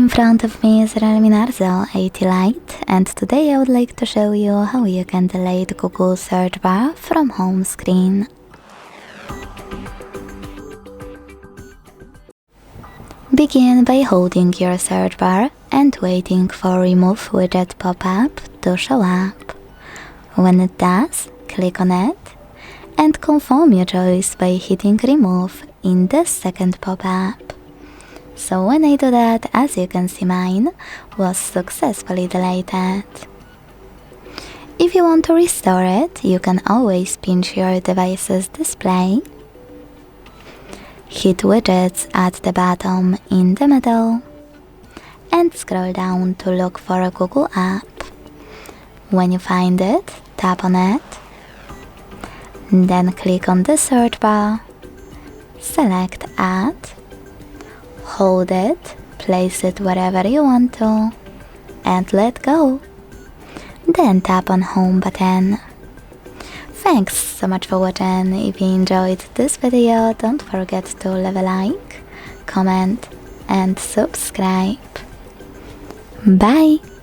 In front of me is REALME Narzo 80 Lite, and today I would like to show you how you can delete Google search bar from home screen. Begin by holding your search bar and waiting for Remove Widget pop-up to show up. When it does, click on it and confirm your choice by hitting Remove in the second pop-up. So when I do that, as you can see, mine was successfully deleted. If you want to restore it, you can always pinch your device's display. Hit widgets at the bottom in the middle and scroll down to look for a Google app. When you find it, tap on it. Then click on the search bar, select Add, hold it, place it wherever you want to, and let go. Then tap on Home button. Thanks so much for watching. If you enjoyed this video, don't forget to leave a like, comment, and subscribe. Bye!